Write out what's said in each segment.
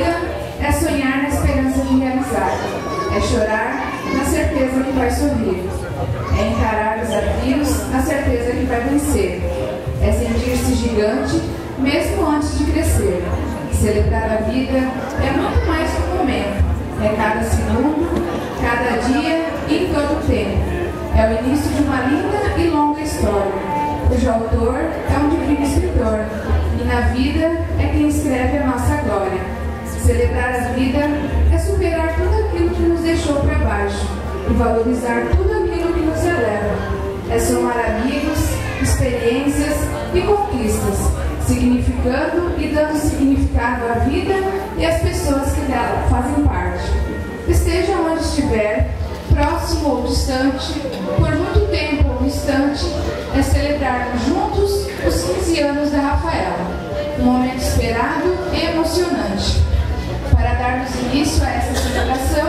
vida é sonhar na esperança de realizar, é chorar na certeza que vai sorrir, é encarar desafios na certeza que vai vencer, é sentir-se gigante mesmo antes de crescer. Celebrar a vida é muito mais que um momento, é cada segundo, cada dia e em todo o tempo. É o início de uma linda e longa história, cujo autor é um divino escritor, e na vida é quem escreve a nossa glória. Celebrar a vida é superar tudo aquilo que nos deixou para baixo e valorizar tudo aquilo que nos eleva. É somar amigos, experiências e conquistas, significando e dando significado à vida e às pessoas que dela fazem parte. Esteja onde estiver, próximo ou distante, por muito tempo ou instante, é celebrarmos juntos os 15 anos da Rafaela, um momento esperado e emocionante. Para darmos início a essa celebração,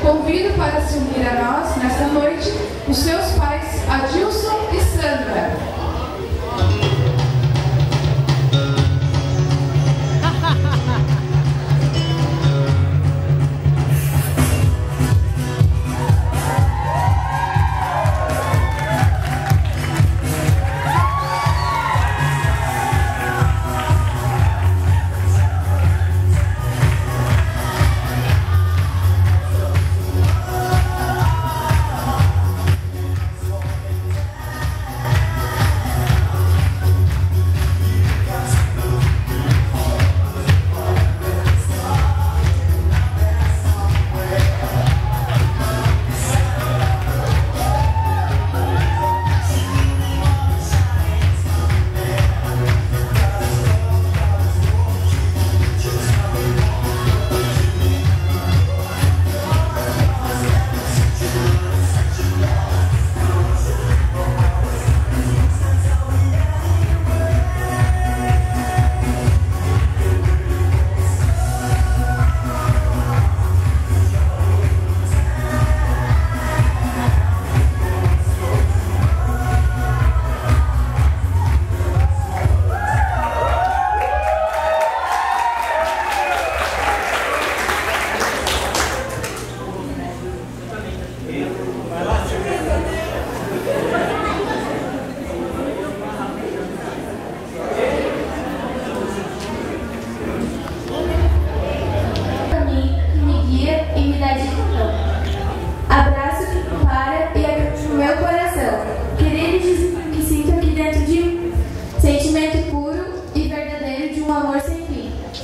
convido para se unir a nós, nesta noite, os seus pais Adilson e Sandra.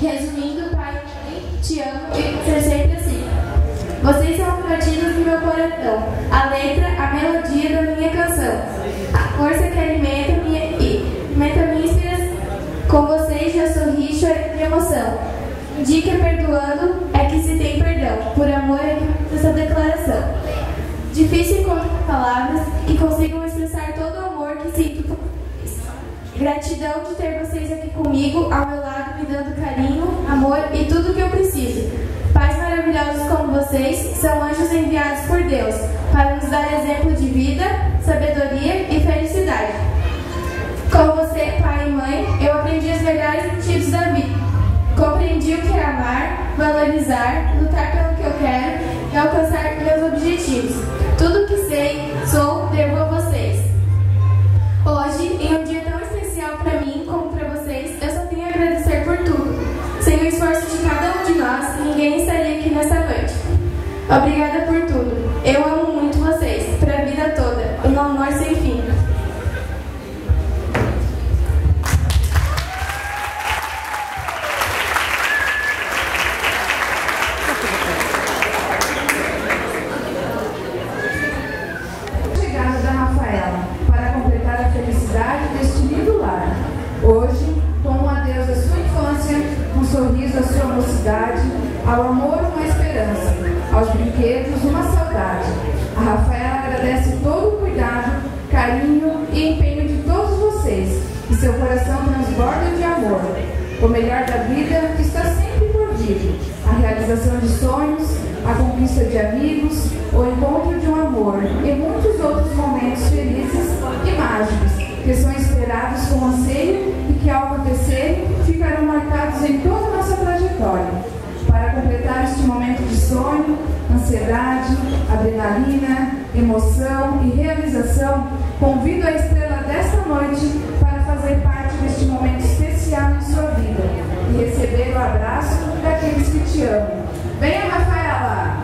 Resumindo, pai, te amo e ser sempre assim. Vocês são batidos no meu coração, a letra, a melodia da minha canção, a força que alimenta minha inspiração. Com vocês já sorri, chorei de emoção. Dica perdoando é que se tem perdão, por amor é que essa declaração. Difícil encontrar palavras que consigam expressar todo o amor que sinto por vocês. Gratidão de ter vocês aqui comigo, ao meu lado, me dando carinho, amor e tudo o que eu preciso. Pais maravilhosos como vocês são anjos enviados por Deus para nos dar exemplo de vida, sabedoria e felicidade. Com você, pai e mãe, eu aprendi os melhores sentidos da vida. Compreendi o que é amar, valorizar, lutar pelo que eu quero e alcançar meus objetivos. Tudo que sei, sou, devo a vocês. Hoje, em um dia tão especial para mim como para vocês, eu só tenho a agradecer por tudo. Sem o esforço de cada um de nós, ninguém estaria aqui nessa noite. Obrigada por tudo. Eu amo muito vocês, para a vida toda, um amor sem fim. Ao amor, uma esperança. Aos brinquedos, uma saudade. A Rafaela agradece todo o cuidado, carinho e empenho de todos vocês. E seu coração transborda de amor. O melhor da vida está sempre por vir. A realização de sonhos, a conquista de amigos, o encontro de um amor e muitos outros momentos felizes e mágicos que são esperados com anseio e que, ao acontecerem, ficarão marcados em toda a nossa trajetória. para completar este momento de sonho, ansiedade, adrenalina, emoção e realização, convido a estrela desta noite para fazer parte deste momento especial em sua vida e receber o abraço daqueles que te amam. Venha, Rafaela!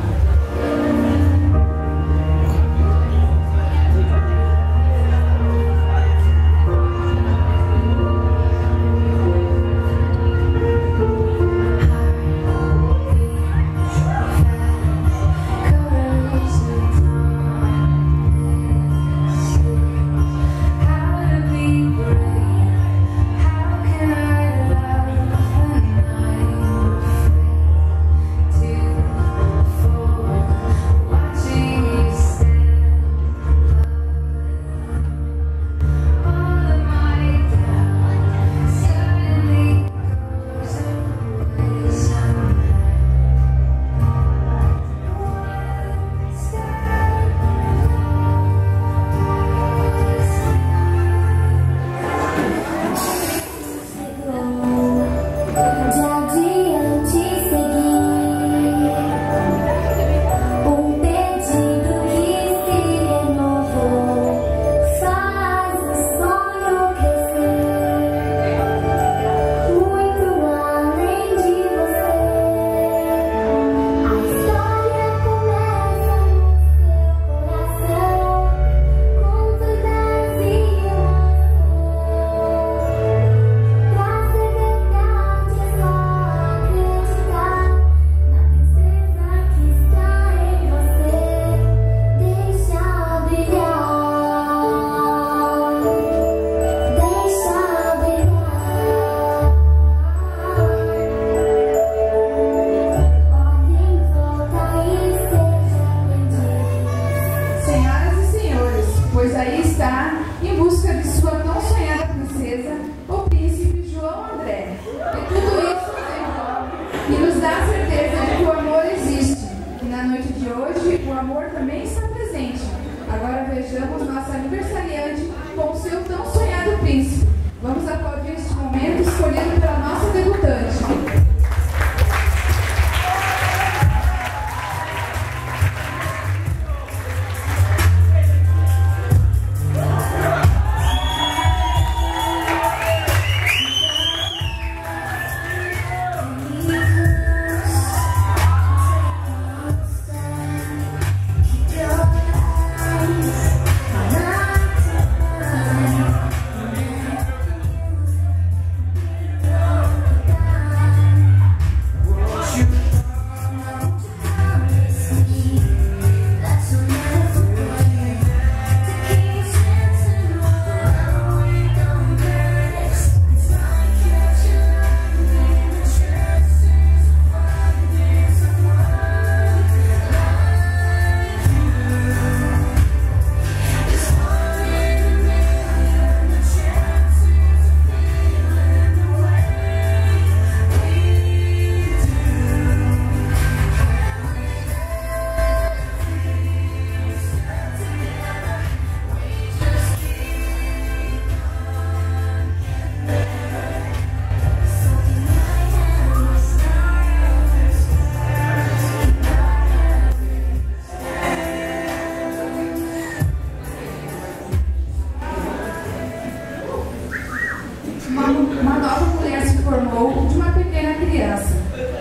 Uma nova mulher se formou de uma pequena criança.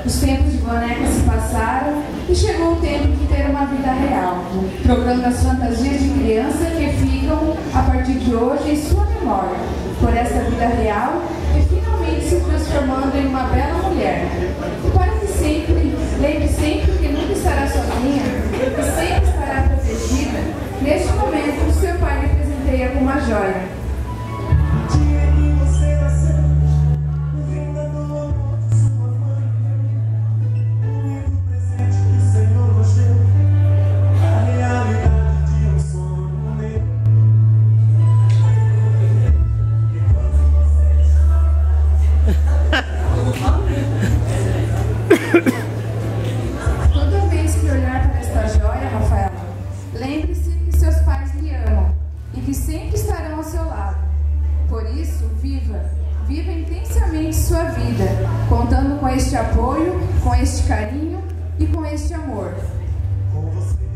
Os tempos de boneca se passaram e chegou o tempo de ter uma vida real, trocando as fantasias de criança que ficam, a partir de hoje, em sua memória, por essa vida real e finalmente se transformando em uma bela mulher. E para que sempre, lembre sempre que nunca estará sozinha, que sempre estará protegida. Neste momento, o seu pai lhe presenteia com uma joia. Toda vez que olhar para esta joia, Rafaela, lembre-se que seus pais lhe amam e que sempre estarão ao seu lado. Por isso, viva intensamente sua vida, contando com este este apoio, com este carinho e com este amor. Com você.